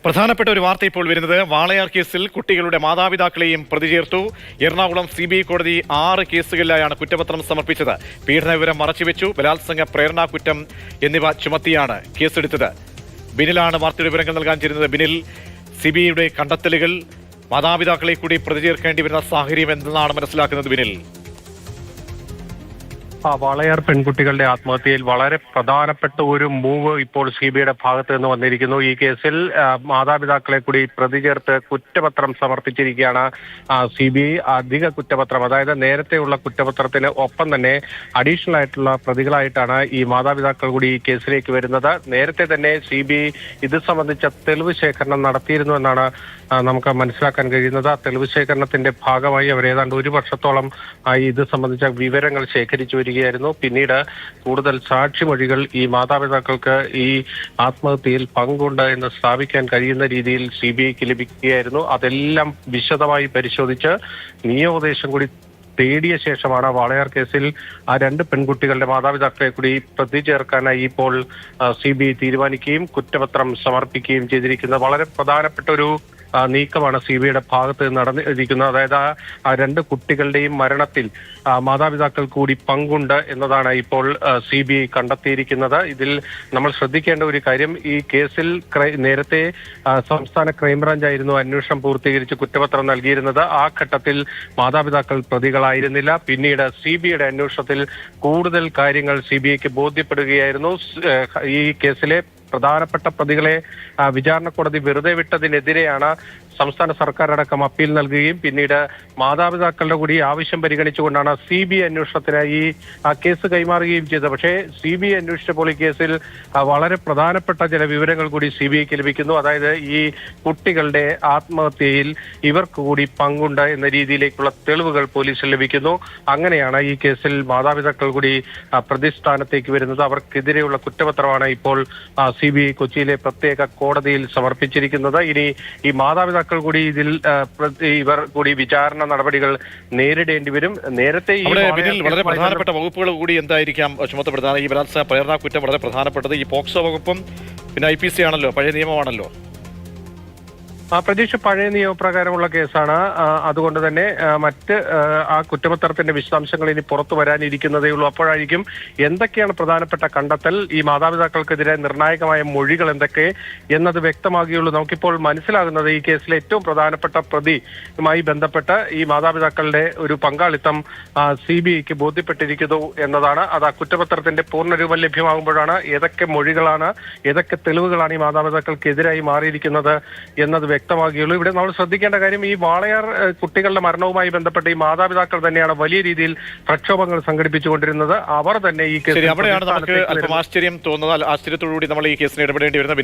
പ്രധാനപ്പെട്ട ഒരു വാർത്ത ഇപ്പോൾ വരുന്നത് വാളയാർ കേസിൽ കുട്ടികളുടെ മാതാപിതാക്കളെയും പ്രതി ചേർത്തു. എറണാകുളം CBI കോടതി 6 കേസുകളിലായാണ് കുറ്റപത്രം സമർപ്പിച്ചത്. പീഡന വിവരം മറച്ചുവെച്ചു, ബലാത്സംഗ പ്രേരണാ കുറ്റം എന്നിവ ചുമത്തിയാണ് കേസെടുത്തത്. ബിനിലാണ് വാർത്തയുടെ വിവരങ്ങൾ നൽകാൻ ചേരുന്നത്. ബിനിൽ, CBIയുടെ കണ്ടെത്തലുകൾ മാതാപിതാക്കളെ കൂടി പ്രതി ചേർക്കേണ്ടി വരുന്ന സാഹചര്യം എന്തെന്നാണ് മനസ്സിലാക്കുന്നത്? ബിനിൽ, വാളയാർ പെൺകുട്ടികളുടെ ആത്മഹത്യയിൽ വളരെ പ്രധാനപ്പെട്ട ഒരു മൂവ് ഇപ്പോൾ CBIയുടെ ഭാഗത്ത് നിന്ന് വന്നിരിക്കുന്നു. ഈ കേസിൽ മാതാപിതാക്കളെ കൂടി പ്രതി ചേർത്ത് കുറ്റപത്രം സമർപ്പിച്ചിരിക്കുകയാണ് CBI. അധിക കുറ്റപത്രം, അതായത് നേരത്തെയുള്ള കുറ്റപത്രത്തിന് ഒപ്പം തന്നെ അഡീഷണൽ ആയിട്ടുള്ള പ്രതികളായിട്ടാണ് ഈ മാതാപിതാക്കൾ കൂടി ഈ കേസിലേക്ക് വരുന്നത്. നേരത്തെ തന്നെ CBI ഇത് സംബന്ധിച്ച തെളിവ് ശേഖരണം നടത്തിയിരുന്നു എന്നാണ് നമുക്ക് മനസ്സിലാക്കാൻ കഴിയുന്നത്. ആ തെളിവ് ശേഖരണത്തിന്റെ ഭാഗമായി അവർ ഏതാണ്ട് 1 വർഷത്തോളം ഇത് സംബന്ധിച്ച വിവരങ്ങൾ ശേഖരിച്ചു വരികയായിരുന്നു. പിന്നീട് കൂടുതൽ സാക്ഷിമൊഴികൾ ഈ മാതാപിതാക്കൾക്ക് ഈ ആത്മഹത്യയിൽ പങ്കുണ്ട് എന്ന് സ്ഥാപിക്കാൻ കഴിയുന്ന രീതിയിൽ CBIക്ക് ലഭിക്കുകയായിരുന്നു. അതെല്ലാം വിശദമായി പരിശോധിച്ച് നിയമോപദേശം കൂടി തേടിയ ശേഷമാണ് വാളയാർ കേസിൽ ആ 2 പെൺകുട്ടികളുടെ മാതാപിതാക്കളെ കൂടി പ്രതി ചേർക്കാനായി ഇപ്പോൾ CBI തീരുമാനിക്കുകയും കുറ്റപത്രം സമർപ്പിക്കുകയും ചെയ്തിരിക്കുന്നത്. വളരെ പ്രധാനപ്പെട്ട ഒരു നീക്കമാണ് CBIയുടെ ഭാഗത്ത് നടന്നിരിക്കുന്നത്. അതായത് ആ 2 കുട്ടികളുടെയും മരണത്തിൽ മാതാപിതാക്കൾ കൂടി പങ്കുണ്ട് എന്നതാണ് ഇപ്പോൾ CBI കണ്ടെത്തിയിരിക്കുന്നത്. ഇതിൽ നമ്മൾ ശ്രദ്ധിക്കേണ്ട ഒരു കാര്യം, ഈ കേസിൽ നേരത്തെ സംസ്ഥാന ക്രൈംബ്രാഞ്ച് ആയിരുന്നു അന്വേഷണം പൂർത്തീകരിച്ച് കുറ്റപത്രം നൽകിയിരുന്നത്. ആ ഘട്ടത്തിൽ മാതാപിതാക്കൾ പ്രതികളായിരുന്നില്ല. പിന്നീട് CBIയുടെ അന്വേഷണത്തിൽ കൂടുതൽ കാര്യങ്ങൾ CBIക്ക് ബോധ്യപ്പെടുകയായിരുന്നു. ഈ കേസിലെ പ്രധാനപ്പെട്ട പ്രതികളെ വിചാരണ കോടതി വെറുതെ വിട്ടതിനെതിരെയാണ് സംസ്ഥാന സർക്കാർ അടക്കം അപ്പീൽ നൽകുകയും പിന്നീട് മാതാപിതാക്കളുടെ കൂടി ആവശ്യം പരിഗണിച്ചുകൊണ്ടാണ് CBI അന്വേഷണത്തിനായി ആ കേസ് കൈമാറുകയും ചെയ്തത്. പക്ഷേ CBI അന്വേഷിച്ചപ്പോൾ ഈ കേസിൽ വളരെ പ്രധാനപ്പെട്ട ചില വിവരങ്ങൾ കൂടി CBIക്ക് ലഭിക്കുന്നു. അതായത് ഈ കുട്ടികളുടെ ആത്മഹത്യയിൽ ഇവർക്ക് കൂടി പങ്കുണ്ട് എന്ന രീതിയിലേക്കുള്ള തെളിവുകൾ പോലീസിൽ ലഭിക്കുന്നു. അങ്ങനെയാണ് ഈ കേസിൽ മാതാപിതാക്കൾ കൂടി പ്രതിസ്ഥാനത്തേക്ക് വരുന്നത്. അവർക്കെതിരെയുള്ള കുറ്റപത്രമാണ് ഇപ്പോൾ CBI കൊച്ചിയിലെ പ്രത്യേക കോടതിയിൽ സമർപ്പിച്ചിരിക്കുന്നത്. ഇനി ഈ മാതാപിതാക്കൾ കൂടി ഇതിൽ ഇവർ കൂടി വിചാരണ നടപടികൾ നേരിടേണ്ടി വരും. നേരത്തെ വളരെ പ്രധാനപ്പെട്ട വകുപ്പുകൾ കൂടി എന്തായിരിക്കാം ചുമത്തപ്പെടുന്നത്? ഈ ബലാത്സംഗ പ്രേരണാ കുറ്റം വളരെ പ്രധാനപ്പെട്ടത്. ഈ പോക്സോ വകുപ്പും പിന്നെ IPC ആണല്ലോ, പഴയ നിയമമാണല്ലോ. പ്രതീക്ഷ പഴയ നിയമപ്രകാരമുള്ള കേസാണ്. അതുകൊണ്ട് തന്നെ മറ്റ് ആ കുറ്റപത്രത്തിന്റെ വിശദാംശങ്ങൾ ഇനി പുറത്തു വരാനിരിക്കുന്നതേ ഉള്ളൂ. അപ്പോഴായിരിക്കും എന്തൊക്കെയാണ് പ്രധാനപ്പെട്ട കണ്ടെത്തൽ, ഈ മാതാപിതാക്കൾക്കെതിരെ നിർണായകമായ മൊഴികൾ എന്തൊക്കെ എന്നത് വ്യക്തമാകുകയുള്ളൂ. നമുക്കിപ്പോൾ മനസ്സിലാകുന്നത് ഈ കേസിലെ ഏറ്റവും പ്രധാനപ്പെട്ട പ്രതിയുമായി ബന്ധപ്പെട്ട് ഈ മാതാപിതാക്കളുടെ ഒരു പങ്കാളിത്തം CBIക്ക് ബോധ്യപ്പെട്ടിരിക്കുന്നു എന്നതാണ്. അത് ആ കുറ്റപത്രത്തിന്റെ പൂർണ്ണരൂപം ലഭ്യമാകുമ്പോഴാണ് ഏതൊക്കെ മൊഴികളാണ്, ഏതൊക്കെ തെളിവുകളാണ് ഈ മാതാപിതാക്കൾക്കെതിരായി മാറിയിരിക്കുന്നത് എന്നത് വ്യക്തമാകുകയുള്ളൂ. ഇവിടെ നമ്മൾ ശ്രദ്ധിക്കേണ്ട കാര്യം, ഈ വാളയാർ കുട്ടികളുടെ മരണവുമായി ബന്ധപ്പെട്ട് ഈ മാതാപിതാക്കൾ തന്നെയാണ് വലിയ രീതിയിൽ പ്രക്ഷോഭങ്ങൾ സംഘടിപ്പിച്ചുകൊണ്ടിരുന്നത്. അവർ തന്നെ ഈ കേസിൽ അവിടെയാണ് നമുക്ക് അല്പം ആശ്ചര്യം തോന്നുന്നത്. ആശ്ചര്യത്തോടുകൂടി നമ്മൾ ഈ കേസിന് ഇടപെടേണ്ടി വരുന്നത്.